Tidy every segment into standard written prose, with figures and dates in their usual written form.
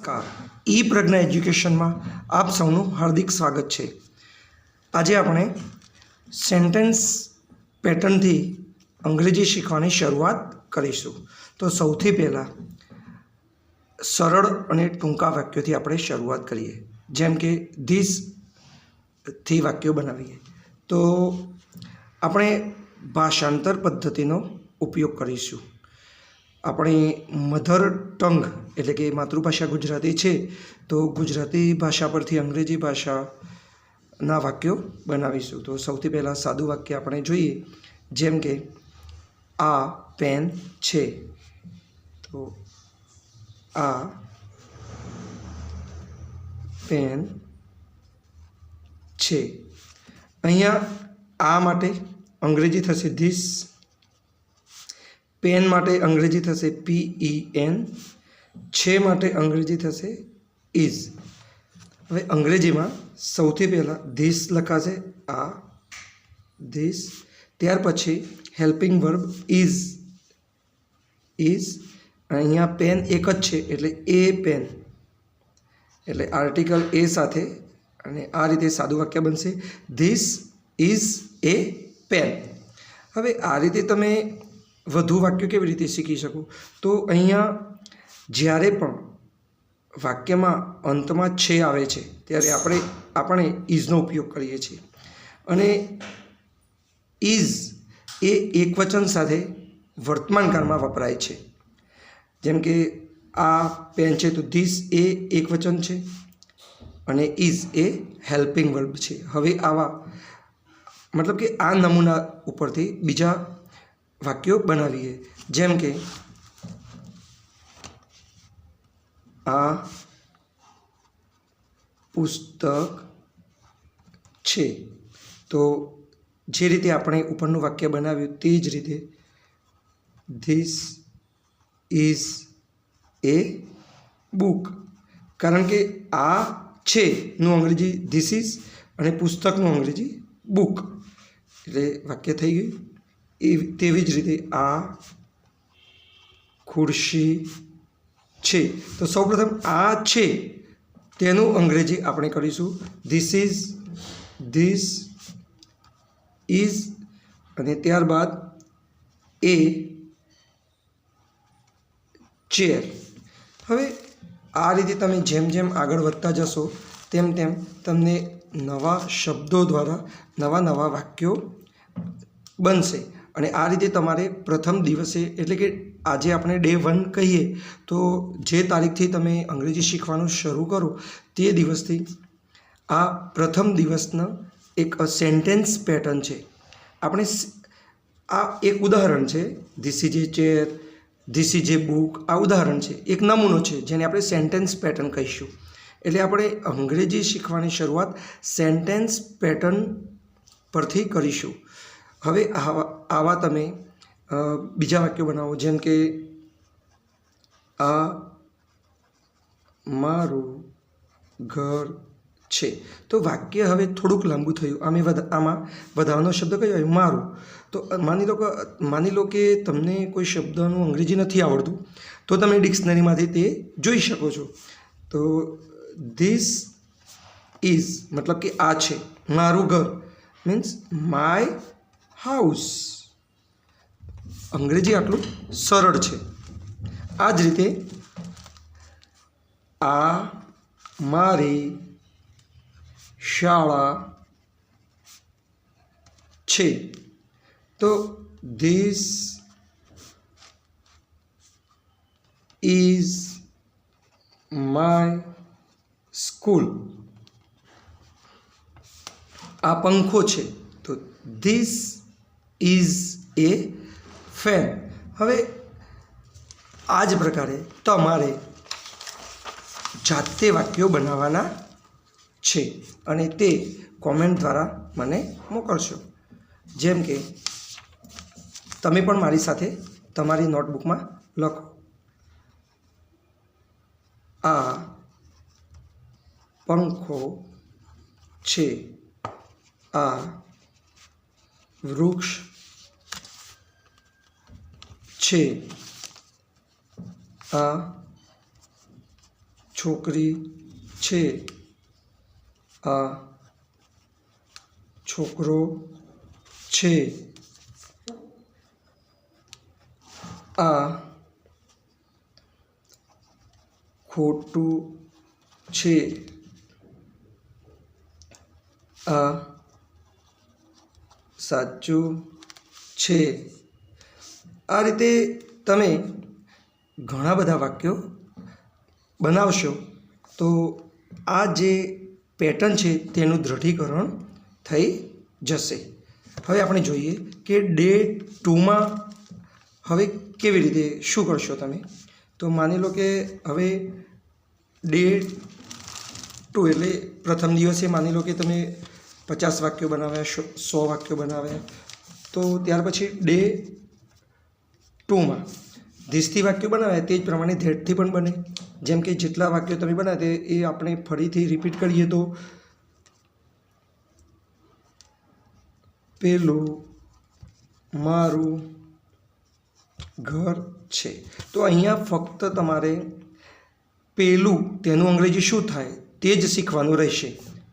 નમસ્કાર। ई प्रज्ञा एज्युकेशन में आप सौनु हार्दिक स्वागत है। आज આપણે सेंटेन्स पेटर्न थी अंग्रेजी शीखवानी शुरुआत करीशुं। तो सौथी पहला सरल और टूंका वाक्यों थी આપણે शुरुआत करिए। जेम के धीस थी वाक्यों बनावीए तो આપણે भाषांतर पद्धतिनो उपयोग करीशुं। अपनी मधर टंग एटले के मातृभाषा गुजराती है तो गुजराती भाषा परथी अंग्रेजी भाषा ना वाक्यों बनावीशुं। तो सौथी पहला सादुं वाक्य आपणे जोईए जेम के आ पेन छे। तो आ पेन छे। अहींया आ माटे अंग्रेजी थशे धीस, पेन माटे अंग्रेजी थशे PEN, छे माटे अंग्रेजी थशे इज। हवे अंग्रेजी में सौथी पहला धीस लखाशे आ धीस, त्यार पछी हेल्पिंग वर्ब इज अहींया पेन एक ज छे एटले ए पेन एटले आर्टिकल ए साथे अने आ रीते सादुं वाक्य बनशे धीस इज ए पेन। हवे आ रीते तमे વધુ વાક્યો કેવી રીતે શીખી શકો? તો અહીંયા જ્યારે પણ વાક્યમાં અંતમાં છે આવે છે ત્યારે આપણે ઇઝનો ઉપયોગ કરીએ છીએ અને ઇઝ એ એકવચન સાથે વર્તમાનકાળમાં વપરાય છે। જેમ કે આ પેન છે તો ધીસ એ એકવચન છે અને ઇઝ એ હેલ્પિંગ વર્બ છે। હવે આવા મતલબ કે આ નમૂના ઉપરથી બીજા वाक्यों बनावीए। जेम के आ पुस्तक छे। तो जे रीते आपणे उपरनुं वाक्य बनाव्युं ते ज रीते धीस इज ए बुक। कारण के आ छे नुं अंग्रेजी धीस इज अने पुस्तकनुं अंग्रेजी बुक एटले वाक्य थई गयुं। तेवी ज रीते आ खुर्शी छे। तो सौ प्रथम आ छे तेनुं अंग्रेजी आपणे करीशुं धीस इज अने त्यारबाद ए चेर। हवे आ रीते तमे जेम जेम आगळ वधता जशो तेम तेम तमने नवा शब्दों द्वारा नवा नवा वाक्यों बनशे અને આ રીતે તમારે પ્રથમ દિવસે એટલે કે આજે આપણે ડે 1 કહીએ તો જે તારીખથી તમે અંગ્રેજી શીખવાનું શરૂ કરો તે દિવસથી આ પ્રથમ દિવસના એક સેન્ટેન્સ પેટર્ન છે। આપણે આ એક ઉદાહરણ છે this is A chair, this is A book, આ ઉદાહરણ છે, એક નમૂનો છે જેને આપણે સેન્ટેન્સ પેટર્ન કહીશું। એટલે આપણે અંગ્રેજી શીખવાની શરૂઆત સેન્ટેન્સ પેટર્ન પરથી કરીશું। હવે આવા તમે બીજા વાક્યો બનાવો જેમ કે આ મારું ઘર છે। તો વાક્ય હવે થોડુંક લાંબુ થયું। આમાં વધારાનો શબ્દ કયો આવ્યો? મારું। તો માની લો કે તમને કોઈ શબ્દનું અંગ્રેજી નથી આવડતું તો તમે ડિક્શનરીમાંથી તે જોઈ શકો છો। તો ધીસ ઇઝ મતલબ કે આ છે મારું ઘર મીન્સ માય हाउस। अंग्रेजी आटलू सरल है। आ ज रीते आ मारी शाळा छे। तो धीस इज माय स्कूल। आ पंखो छे तो धीस इज ए फैन। हवे आज प्रकारे तमारे जाते वाक्यों बनावाना छे अने ते कॉमेंट द्वारा मने मोकलशो। जेम के तमे पण मारी साथे तमारी नोटबुक में लखो आ पंखो छे, आ वृक्ष छे, आ છોકરી છે, આ છોકરો છે, આ ખોટું છે, આ સાચું છે. આ રીતે તમે ઘણા બધા વાક્યો બનાવશો તો આ જે પેટર્ન છે તેનું દૃઢીકરણ થઈ જશે. હવે આપણે જોઈએ કે ડે 2માં હવે કેવી રીતે શું કરશો તમે. તો માની લો કે હવે ડે 2 એટલે પ્રથમ દિવસે માની લો કે તમે 50 વાક્યો બનાવ્યા, 100 વાક્યો બનાવ્યા. તો ત્યાર પછી ડે 2માં ધીસથી વાક્યો બનાવ્યા તે જ પ્રમાણે ધેટથી પણ બને. જેમ કે જેટલા વાક્યો તમે બનાવ્યા તે એ આપણે ફરીથી રિપીટ કરીએ તો પેલું મારું ઘર છે. તો અહીંયા ફક્ત તમારે પેલું તેનું અંગ્રેજી શું થાય તે જ શીખવાનું રહેશે.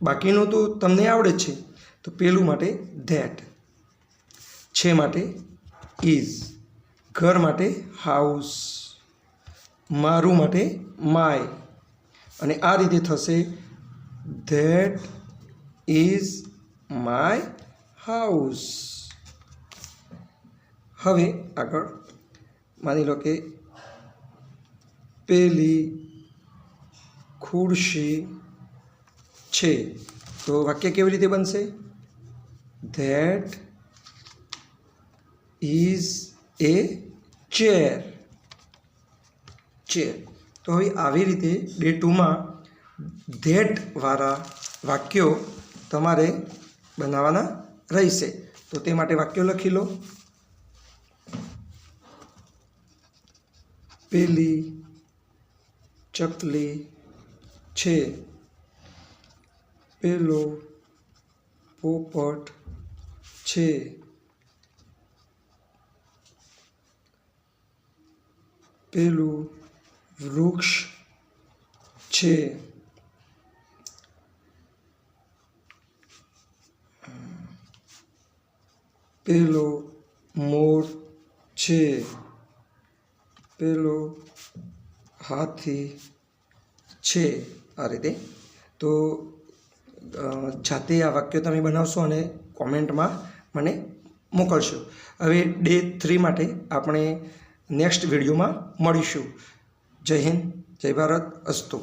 બાકીનું તો તમને આવડે જ છે. તો પેલું માટે ધેટ, છે માટે ઇઝ, ઘર માટે હાઉસ, મારું માટે માય. અને આ રીતે થશે ધેટ ઇઝ માય હાઉસ. હવે આગળ માની લો કે પેલી ખુરશી છે. તો વાક્ય કેવી રીતે બનશે? That is A chair. તો હવે આવી રીતે ડે 2માં ધેટવાળા વાક્યો તમારે બનાવવાના રહેશે. તો તે માટે વાક્યો લખી લો. પેલી ચકલી છે, પેલો પોપટ છે, પેલું વૃક્ષ છે, પેલો મોર છે, પેલો હાથી છે. આ રીતે તો જાતે આ વાક્યો તમે બનાવશો અને કોમેન્ટમાં મને મોકલશો. હવે ડે 3 માટે આપણે નેક્સ્ટ વિડીયોમાં મળીશું. જય હિન્દ, જય ભારત, અસ્તુ.